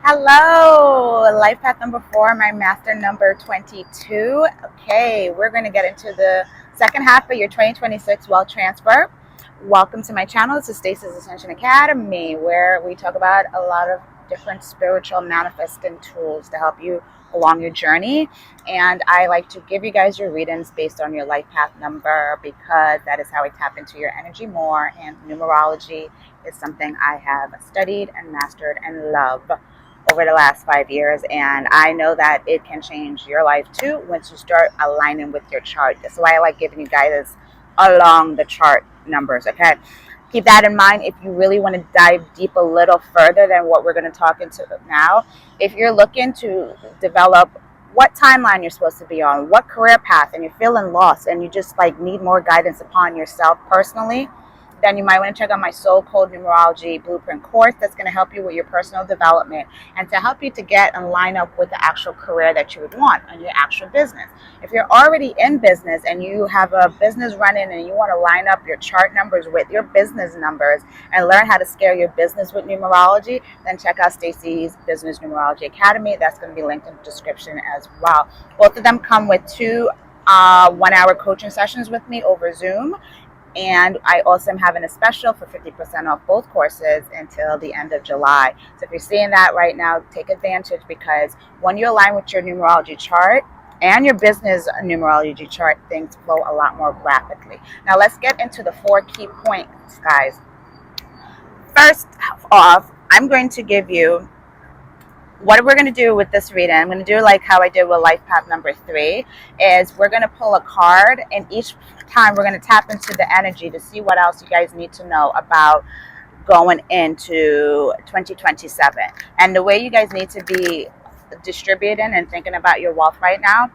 Hello, life path number 4, my master number 22. Okay, we're going to get into the second half of your 2026 wealth transfer. Welcome to my channel. This is Stacy's Ascension Academy, where we talk about a lot of different spiritual manifesting tools to help you along your journey. And I like to give you guys your readings based on your life path number because that is how I tap into your energy more. And numerology is something I have studied and mastered and love over the last 5 years, and I know that it can change your life too once you start aligning with your chart. That's why I like giving you guys along the chart numbers. Okay, keep that in mind if you really want to dive deep a little further than what we're going to talk into now. If you're looking to develop what timeline you're supposed to be on, what career path, and you're feeling lost and you just like need more guidance upon yourself personally, then you might want to check out my Soul Code Numerology Blueprint course. That's going to help you with your personal development and to help you to get and line up with the actual career that you would want on your actual business. If you're already in business and you have a business running and you want to line up your chart numbers with your business numbers and learn how to scale your business with numerology, then check out Stacy's Business Numerology Academy. That's going to be linked in the description as well. Both of them come with 2 1-hour coaching sessions with me over Zoom. And I also am having a special for 50% off both courses until the end of July. So if you're seeing that right now, take advantage, because when you align with your numerology chart and your business numerology chart, things flow a lot more rapidly. Now let's get into the 4 key points, guys. First off, I'm going to give you what we're going to do with this reading. I'm going to do like how I did with life path number 3, is we're going to pull a card, and each time we're going to tap into the energy to see what else you guys need to know about going into 2027. And the way you guys need to be distributing and thinking about your wealth right now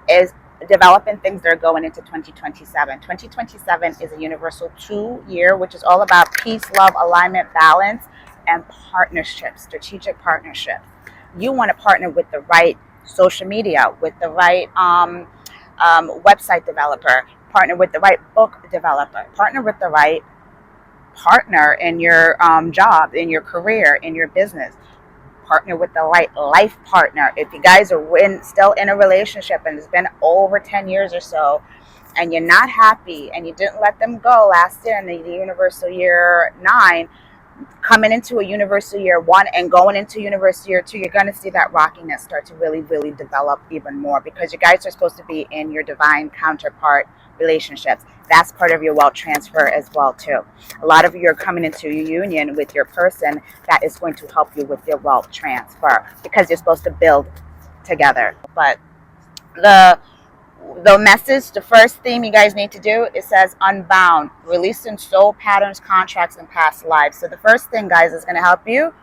is developing things that are going into 2027. 2027 is a universal 2 year, which is all about peace, love, alignment, balance, and partnerships, strategic partnerships. You want to partner with the right social media, with the right website developer, partner with the right book developer, partner with the right partner in your job, in your career, in your business, partner with the right life partner. If you guys are still in a relationship and it's been over 10 years or so, and you're not happy and you didn't let them go last year in the universal year 9, coming into a universal year 1 and going into universal year 2, you're going to see that rockiness start to really develop even more, because you guys are supposed to be in your divine counterpart relationships. That's part of your wealth transfer as well too. A lot of you are coming into a union with your person that is going to help you with your wealth transfer, because you're supposed to build together. But the message, the first theme you guys need to do, it says unbound, releasing soul patterns, contracts, and past lives. So the first thing, guys, is going to help you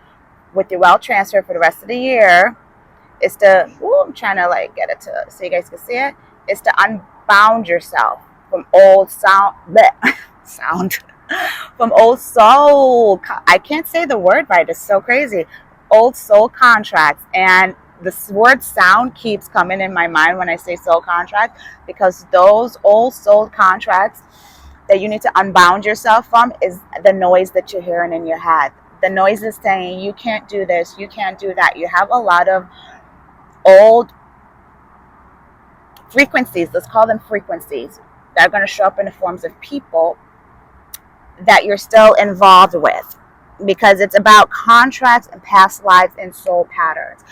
with your wealth transfer for the rest of the year is to, I'm trying to like get it to so you guys can see it, is to unbound yourself from old from old soul, I can't say the word right, it's so crazy, old soul contracts. And this word sound keeps coming in my mind when I say soul contract, because those old soul contracts that you need to unbound yourself from is the noise that you're hearing in your head. The noise is saying you can't do this, you can't do that. You have a lot of old frequencies, let's call them frequencies, that are going to show up in the forms of people that you're still involved with, because it's about contracts and past lives and soul patterns.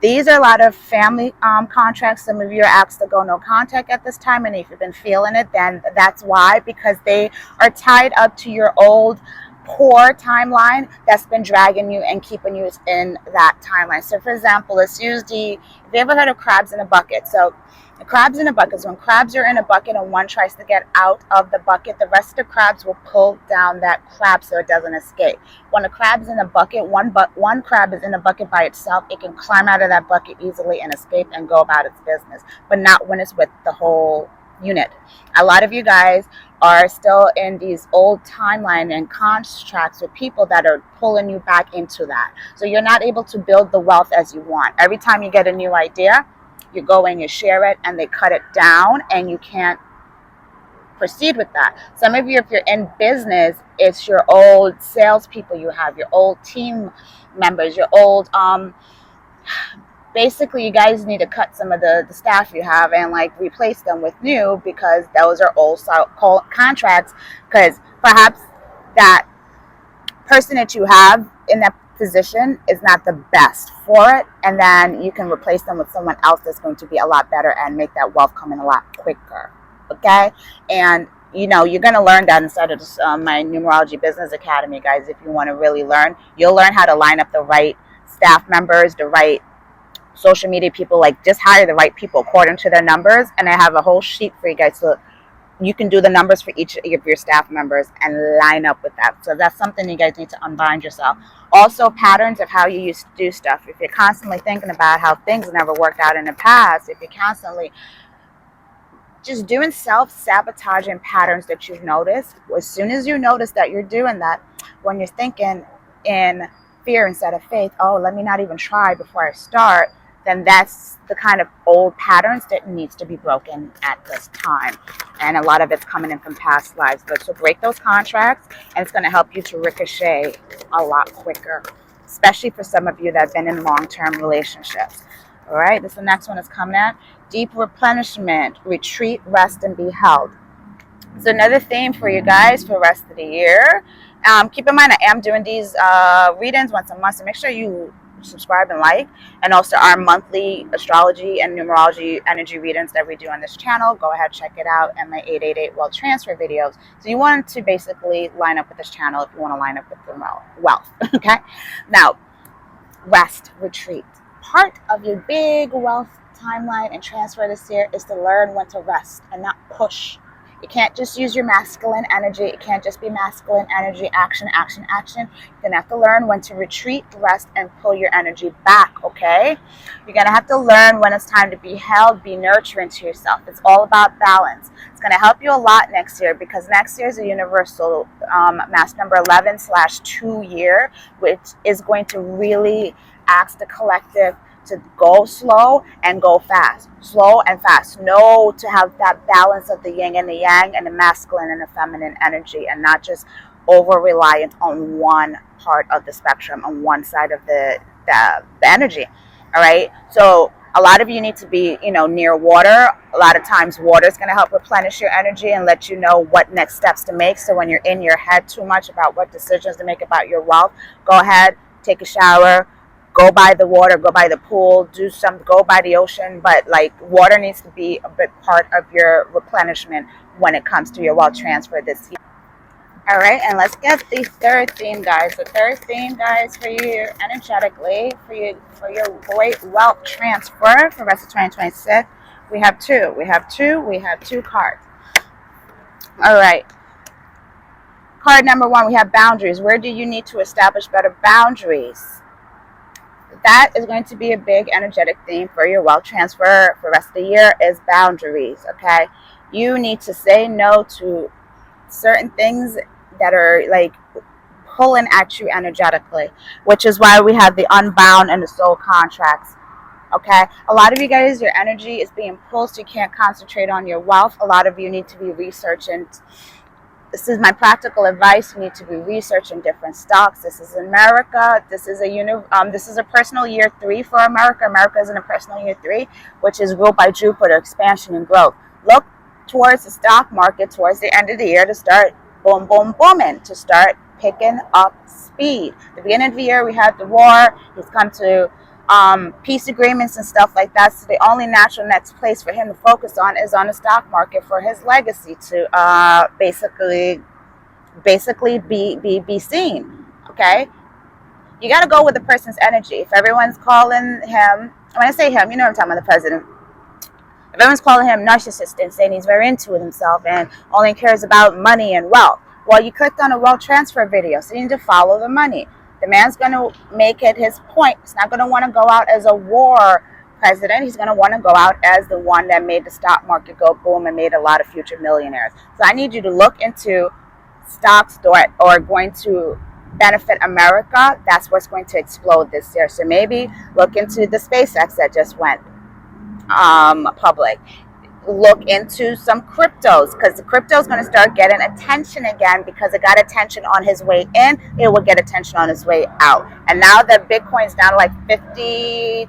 These are a lot of family contracts. Some of you are asked to go no contact at this time, and if you've been feeling it, then that's why, because they are tied up to your old poor timeline that's been dragging you and keeping you in that timeline. So for example, let's use have you ever heard of crabs in a bucket? So the crabs in a bucket is when crabs are in a bucket and one tries to get out of the bucket, the rest of the crabs will pull down that crab so it doesn't escape. When a crab's in a bucket, one crab is in a bucket by itself, it can climb out of that bucket easily and escape and go about its business, but not when it's with the whole unit. A lot of you guys are still in these old timeline and contracts with people that are pulling you back into that. So you're not able to build the wealth as you want. Every time you get a new idea, you go and you share it and they cut it down and you can't proceed with that. Some of you, if you're in business, it's your old salespeople you have, your old team members, your old basically you guys need to cut some of the staff you have and like replace them with new, because those are old contracts, because perhaps that person that you have in that position is not the best for it, and then you can replace them with someone else that's going to be a lot better and make that wealth come in a lot quicker. Okay. And you know, you're going to learn that inside of this, my Numerology Business Academy, guys. If you want to really learn, you'll learn how to line up the right staff members, the right social media people, like just hire the right people according to their numbers. And I have a whole sheet for you guys, so you can do the numbers for each of your staff members and line up with that. So that's something you guys need to unbind yourself. Also, patterns of how you used to do stuff. If you're constantly thinking about how things never worked out in the past, if you're constantly just doing self-sabotaging patterns that you've noticed, as soon as you notice that you're doing that, when you're thinking in fear instead of faith, oh, let me not even try before I start, then that's the kind of old patterns that needs to be broken at this time. And a lot of it's coming in from past lives. But so break those contracts, and it's going to help you to ricochet a lot quicker, especially for some of you that have been in long-term relationships. All right, this is the next one that's coming at. Deep replenishment, retreat, rest, and be held. So another theme for you guys for the rest of the year. Keep in mind, I am doing these readings once a month, so make sure you subscribe and like. And also our monthly astrology and numerology energy readings that we do on this channel. Go ahead, check it out, and my 888 wealth transfer videos. So you want to basically line up with this channel if you want to line up with the wealth. Okay. Now, rest, retreat. Part of your big wealth timeline and transfer this year is to learn when to rest and not push. You can't just use your masculine energy. It can't just be masculine energy, action, action, action. You're going to have to learn when to retreat, rest, and pull your energy back, okay? You're going to have to learn when it's time to be held, be nurturing to yourself. It's all about balance. It's going to help you a lot next year, because next year is a universal mass number 11/2 year, which is going to really ask the collective to go slow and go fast. Slow and fast. Know to have that balance of the yin and the yang, and the masculine and the feminine energy, and not just over reliant on one part of the spectrum, on one side of the energy. All right. So a lot of you need to be, near water. A lot of times water is going to help replenish your energy and let you know what next steps to make. So when you're in your head too much about what decisions to make about your wealth, go ahead, take a shower, go by the water, go by the pool, go by the ocean. But like, water needs to be a big part of your replenishment when it comes to your wealth transfer this year. All right, and let's get the third theme, guys. The third theme, guys, for you energetically, for your great wealth transfer for the rest of 2026. We have two cards. All right. Card number one, we have boundaries. Where do you need to establish better boundaries? That is going to be a big energetic theme for your wealth transfer for the rest of the year, is boundaries, okay? You need to say no to certain things that are like pulling at you energetically, which is why we have the unbound and the soul contracts, okay? A lot of you guys, your energy is being pulled, so you can't concentrate on your wealth. A lot of you need to be researching. This is my practical advice. You need to be researching different stocks. This is America. This is a personal year 3 for America. America is in a personal year 3, which is ruled by Jupiter, expansion and growth. Look towards the stock market towards the end of the year to start boom, boom, booming, to start picking up speed. At the beginning of the year, we had the war. He's come to peace agreements and stuff like that. So the only natural next place for him to focus on is on the stock market for his legacy to basically be seen. Okay, you got to go with the person's energy. If everyone's calling him, when I say him, you know what I'm talking about, the president. If everyone's calling him narcissist and saying he's very into himself and only cares about money and wealth, well, you clicked on a wealth transfer video, so you need to follow the money. The man's going to make it his point. He's not going to want to go out as a war president. He's going to want to go out as the one that made the stock market go boom and made a lot of future millionaires. So I need you to look into stocks that are going to benefit America. That's what's going to explode this year. So maybe look into the SpaceX that just went public. look into some cryptos, because the crypto is going to start getting attention again, because it got attention on his way in, it will get attention on his way out. And now that Bitcoin's down to like 50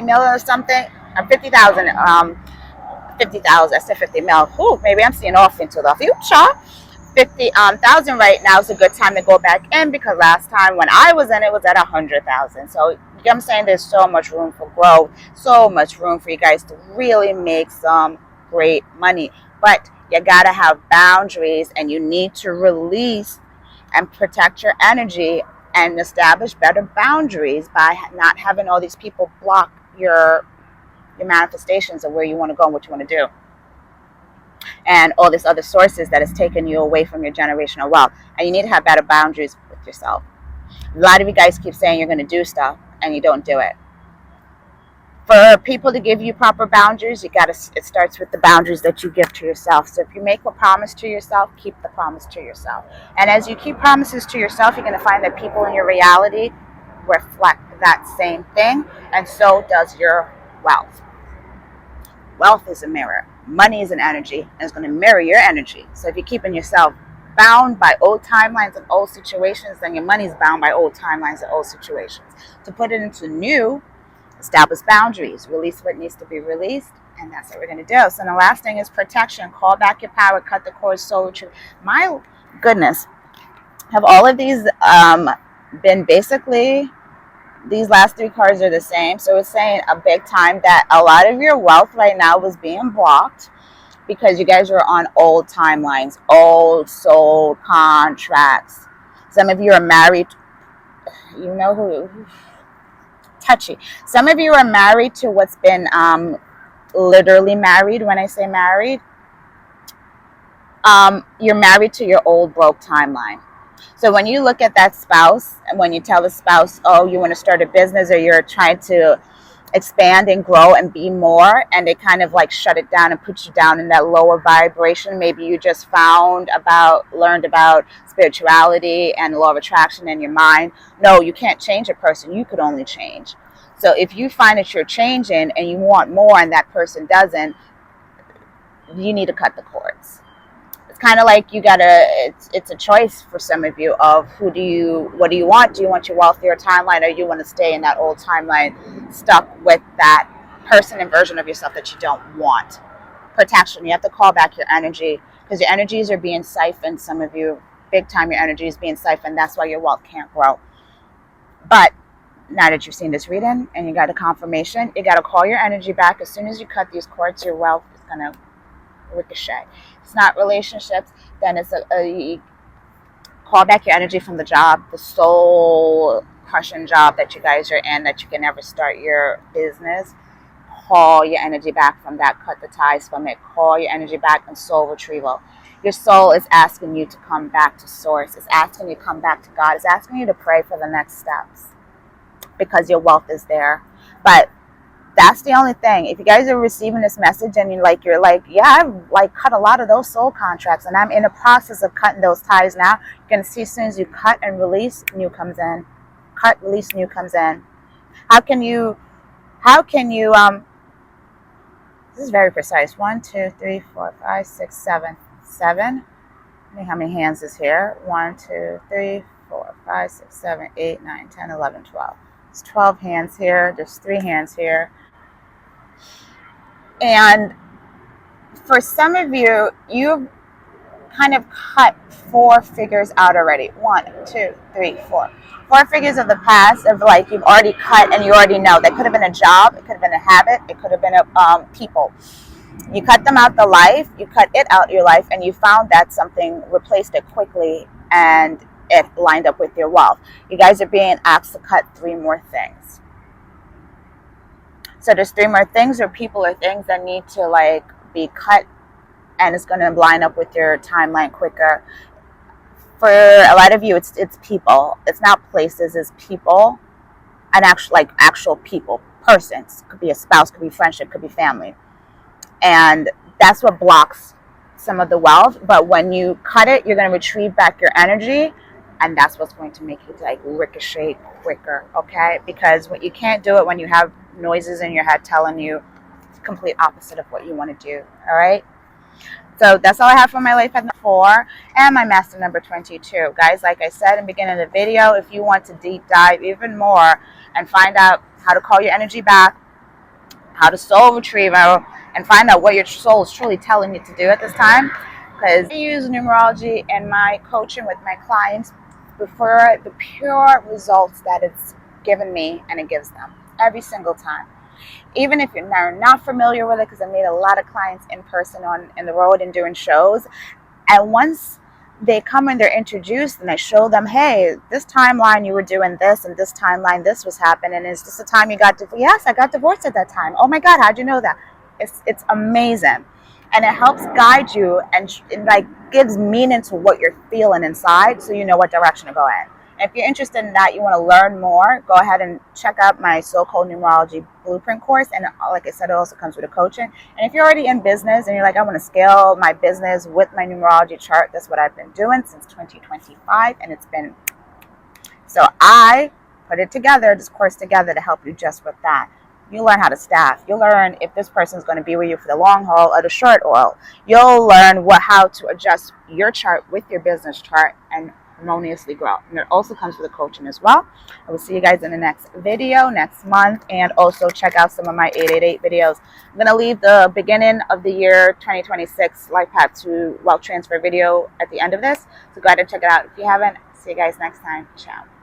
million or something, or 50,000, 50,000, I said 50 mil. Ooh, maybe I'm seeing off into the future. 50,000 right now is a good time to go back in, because last time when I was in, it was at 100,000. So you know what I'm saying, there's so much room for growth, so much room for you guys to really make some great money. But you gotta have boundaries, and you need to release and protect your energy and establish better boundaries by not having all these people block your manifestations of where you want to go and what you want to do, and all these other sources that is taking you away from your generational wealth. And you need to have better boundaries with yourself. A lot of you guys keep saying you're going to do stuff and you don't do it. For people to give you proper boundaries, it starts with the boundaries that you give to yourself. So if you make a promise to yourself, keep the promise to yourself. And as you keep promises to yourself, you're going to find that people in your reality reflect that same thing, and so does your wealth. Wealth is a mirror. Money is an energy, and it's going to mirror your energy. So if you're keeping yourself bound by old timelines and old situations, then your money is bound by old timelines and old situations. To put it into new, establish boundaries, release what needs to be released, and that's what we're going to do. So the last thing is protection. Call back your power, cut the cord, soul retrieve. My goodness, have all of these been basically, these last three cards are the same. So it's saying a big time that a lot of your wealth right now was being blocked because you guys are on old timelines, old soul contracts. Some of you are married, you know who, touchy. Some of you are married to what's been literally married. When I say married, you're married to your old broke timeline. So when you look at that spouse, and when you tell the spouse, oh, you want to start a business, or you're trying to expand and grow and be more, and they kind of like shut it down and put you down in that lower vibration. Maybe you just learned about spirituality and the law of attraction in your mind. No, you can't change a person. You could only change. So if you find that you're changing and you want more and that person doesn't, you need to cut the cords. It's kind of like it's a choice for some of you of what do you want? Do you want your wealthier timeline, or you want to stay in that old timeline, stuck with that person and version of yourself that you don't want? Protection. You have to call back your energy, because your energies are being siphoned. Some of you, big time, your energy is being siphoned. That's why your wealth can't grow. But now that you've seen this reading and you got a confirmation, you got to call your energy back. As soon as you cut these cords, your wealth is going to ricochet. It's not relationships, then it's you call back your energy from the job, the soul crushing job that you guys are in, that you can never start your business. Call your energy back from that, cut the ties from it, call your energy back, and soul retrieval. Your soul is asking you to come back to source. It's asking you to come back to God. It's asking you to pray for the next steps, because your wealth is there. But that's the only thing. If you guys are receiving this message and you're like, yeah, I've cut a lot of those soul contracts, and I'm in the process of cutting those ties now. You're going to see as soon as you cut and release, new comes in. Cut, release, new comes in. How can you, this is very precise. 1, 2, 3, 4, 5, 6, 7. 7. Let me how many hands is here. 1, 2, 3, 4, 5, 6, 7, 8, 9, 10, 11, 12. There's 12 hands here. There's 3 hands here. And for some of you, you've kind of cut 4 figures out already. 1, 2, 3, 4. 4 figures of the past of like you've already cut, and you already know. That could have been a job. It could have been a habit. It could have been people. You cut them out the life. You cut it out your life, and you found that something replaced it quickly, and it lined up with your wealth. You guys are being asked to cut 3 more things. So there's 3 more things, or people or things that need to be cut, and it's going to line up with your timeline quicker. For a lot of you, it's people. It's not places. It's people, and actual people, persons. Could be a spouse, could be friendship, could be family, and that's what blocks some of the wealth. But when you cut it, you're going to retrieve back your energy, and that's what's going to make you ricochet quicker. Okay, because you can't do it when you have noises in your head telling you complete opposite of what you want to do. All right. So that's all I have for my life at 4 and my master number 22. Guys, like I said in the beginning of the video, if you want to deep dive even more and find out how to call your energy back, how to soul retrieval, and find out what your soul is truly telling you to do at this time, because I use numerology in my coaching with my clients for the pure results that it's given me and it gives them every single time. Even if you're not familiar with it, because I made a lot of clients in person in the road and doing shows. And once they come and they're introduced and I show them, hey, this timeline you were doing this, and this timeline this was happening. Is this the time you got divorced? Yes, I got divorced at that time. Oh my God, how'd you know that? It's amazing. And it helps guide you and like gives meaning to what you're feeling inside, so you know what direction to go in. If you're interested in that, you want to learn more, go ahead and check out my Soul Code Numerology Blueprint course. And like I said, it also comes with a coaching. And if you're already in business and you're like, I want to scale my business with my numerology chart, that's what I've been doing since 2025. And it's been, so I put it together, this course together to help you just with that. You learn how to staff. You'll learn if this person's going to be with you for the long haul or the short haul. You'll learn how to adjust your chart with your business chart and harmoniously grow. And it also comes with a coaching as well. I will see you guys in the next video next month, and also check out some of my 888 videos. I'm going to leave the beginning of the year 2026 life path to wealth transfer video at the end of this, so go ahead and check it out if you haven't. See you guys next time. Ciao.